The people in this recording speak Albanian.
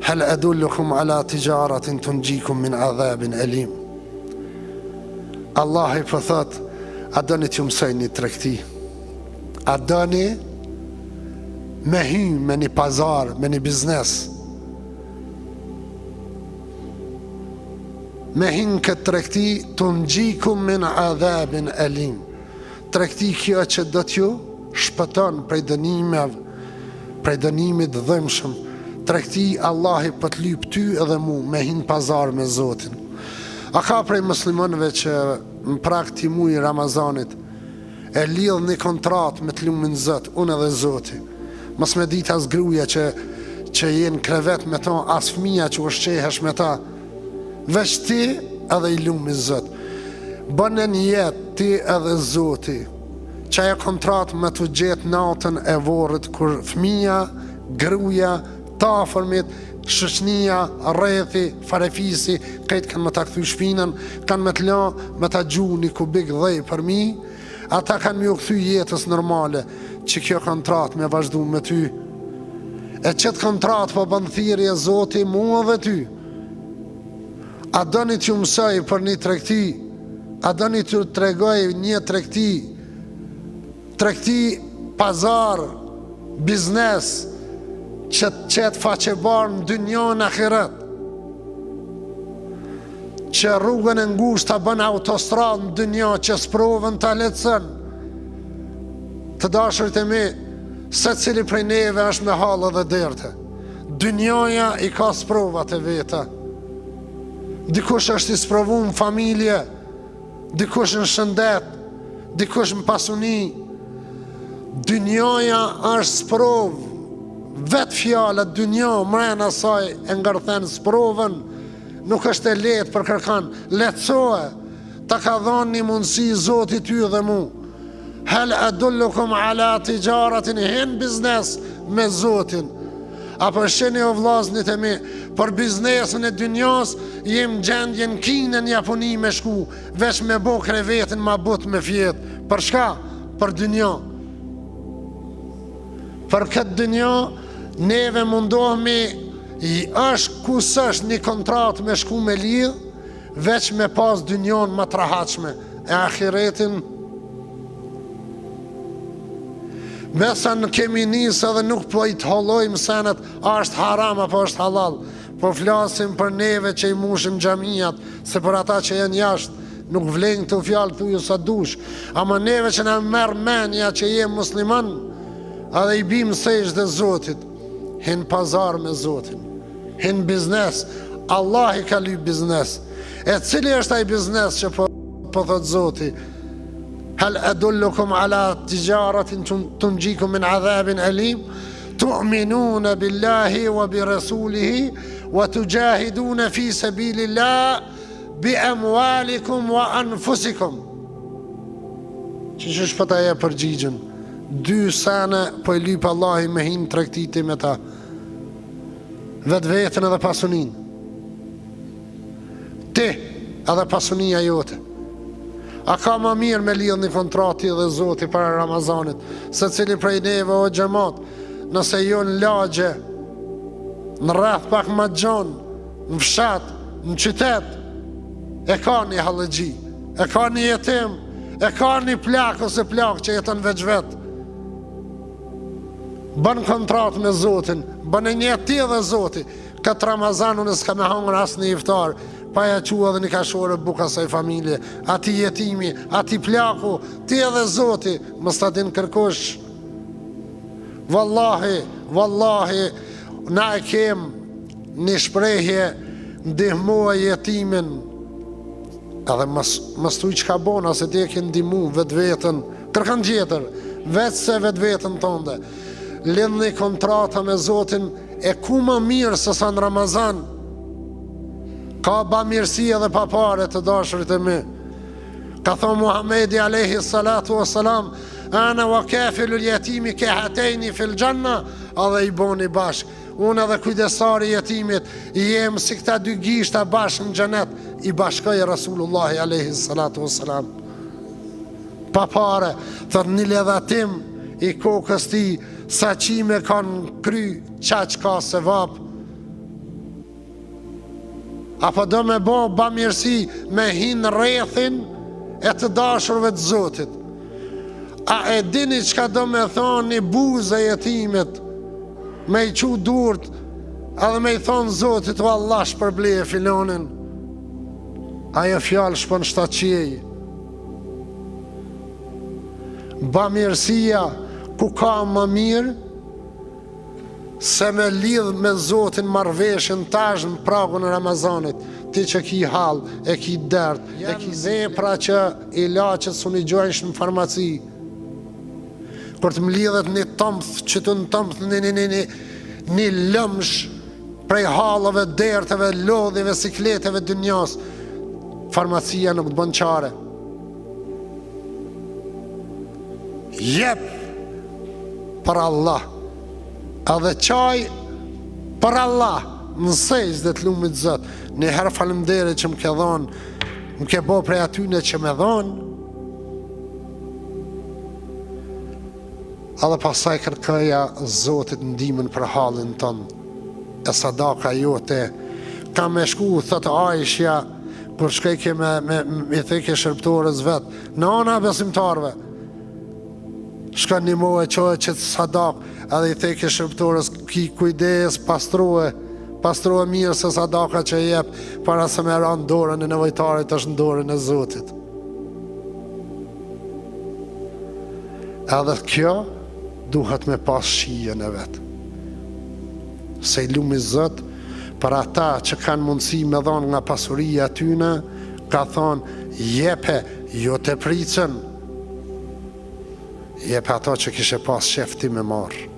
Hal adullukum ala tijaratin tunjikum min adhabin alim. Allah I po thot, a doni t'ju mësoj një tregti? A doni me hy me një pazar, me një biznes? Me hy në këtë tregti, tunjikum min adhabin alim. Tregti kjo që do t'ju shpëton prej dënimit dhëmshëm. Tregti Allahi për të lyp ty edhe mu me hin pazar me Zotin. A ka prej muslimanëve që në prag të muajit Ramazanit e lidh një kontrat me të lumin Zot, unë edhe Zoti. Mos me dit as gruaja që jenë krevet me ta, as fëmia që ushqehesh me ta. Veç ti edhe I lumi Zot. Bënë një jetë ti edhe Zoti. Që ajo kontrat me të gjetë natën e vorrit kur fëmia, gruaja, tafërmit, shoqënia, rrethi, farefisi, këtë kanë me ta kthy shpinën, kanë me të la, me ta gju një kubik dhej për mi, ata kanë me u kthy jetës normale, që kjo kontrat me vazhdu me ty. E qëtë kontrat po bën thirrje Zoti mua dhe ty. A doni t'ju mësoj për një tregti? A doni t'ju tregoj një tregti? Tregti pazar, biznes, që qëtë faqebar në dynjo në ahiret, që rrugën e ngusht të bën autostrad në dynjo, që sprovën të letësën. Të dashurit e mi, se cili prej neve është me halë dhe derte. Dynjoja I ka sprovat e veta. Dikush është I sprovu në familje, dikush në shëndet, dikush në pasuni. Dynjoja është sprovë. Vetë fjalët dynjo mrena saj e ngërthen sprovën, nuk është e letë për kërkan, letësohe, ta ka dhanë një mundësi Zoti ty dhe mu. Hal adullukum ala tijaratin, hin biznes me Zotin. Apo sheni o vllaznit e mi, për biznesën e dynjos, jem gjendje në Kinën, Japoni me shku, veç me bo krevetin ma but me fjetë. Për shka? Për dynjo. Për këtë dynjo, neve mundohemi është kus është një kontrat me shku me lidh, veç me pas dynjon më të rahatshme. E ahiretin besa në kemi nisë edhe nuk po I të hollojmë senet a është haram apo është halal, po flasim për neve që I mushim xhamiat, se për ata që janë jashtë nuk vlen këto fjalë thuju sa dush, ama neve që na merr mendja që jem musliman edhe I bim sejsh dhe Zotit, hin pazar me Zotin, hin biznes. Allah I ka lyp biznes. E cili është ai biznes që po thot Zoti? Hal adullukum ala tijaratin tunjikum min adhabin alim, tu'minuna billahi wa bi rasulihi wa tujahiduna fi sabilillah bi amwalikum wa anfusikum. Që shpëta e përgjigjen? 2 sene po I lyp Allahi me hin tregtiti me ta, vetë vetën edhe pasunin, ti edhe pasunia jote. A ka ma mirë me lidh një kontrati dhe Zoti para Ramazanit, se cili prej neve o xhamat, nëse jo në lagje, në rreth pak ma gjon, në fshat, në qytet, e ka një hallëgji, e ka një jetim, e ka një plak ose plak që jetën veç vetë. Bën kontrat me Zotin, bën e një ti dhe Zoti. Këtë Ramazan unë s'ka me hangër asë një iftar, pa ja qua dhe një kashore buka saj familje, ati jetimi, ati plaku, ti edhe Zoti, mës ta din kërkush. Wallahi, na e kem një shprehje, ndihmoa jetimin, edhe mës tuj që ka bona, se ti e ke ndihmu vetë vetën, kërkan tjetër, vetë se vetë vetën tënde. Lidh një kontrata me Zotin, e ku më mirë se sa në Ramazan. Ka ba mirësi edhe pa pare të dashurit e mi. Ka thonë Muhamedi alayhi salatu wa salam, ana wa kafilu l-yatimi ke hatejni fil janna, edhe I boni bashk. Unë edhe kujdesari jetimit, jem si këta 2 gishta bashkë në xhenet, I bashkoj Rasulullahi alayhi salatu wa salam. Pa pare, thot një ledhatim I kokës ti, sa qime kanë kry qaq ka se vap. apo do me bo bamirësi me hinë rrethin e të dashurve të Zotit. A e dini çka do me thonë një buzë e jetimet, me i qu durt, edhe me i thonë Zotit, o Allah shpërbleje filonin, ajo fjallë shpon shtatqej. Bamirësia ku ka më mirë, se me lidh me Zotin marrveshën tash në pragun e Ramazanit, ti që ki hall, e ki dert, e ki vepra që ilaçet s'u gjojnë në farmaci. Kur të mlidhet një tëmth, që të në tëmth një lëmsh prej hallave, derteve, lodhjeve, sikleteve dynjas, farmacia nuk të bën çare. Jep për Allah, edhe qaj për Allah, në sejtë dhe të lumit Zot. Një herë falemderit që më ke dhonë, më ke bo prej atyne që me dhonë, edhe pasaj kërkëja Zotit ndihmën për halin tënë, e sadaka jote, ka me shku, thëtë Aishja, kur shkejke me theke shërptorës vetë, në ana besimtarve, shka një muaj qojë që të sadak, edhe i theke shërptorës, ki kujdes, pastrohe mirë se sadaka që jep, para se me ranë dorën e nevojtarit është në dorën e Zotit. Edhe kjo duhet me pas shijen e vetë. Se i lumi Zot, për ata që kanë mundësi me dhonë nga pasuria tyne, ka thonë, jepe, jo të pricën, jepe ato që kishe pas shefti me marë.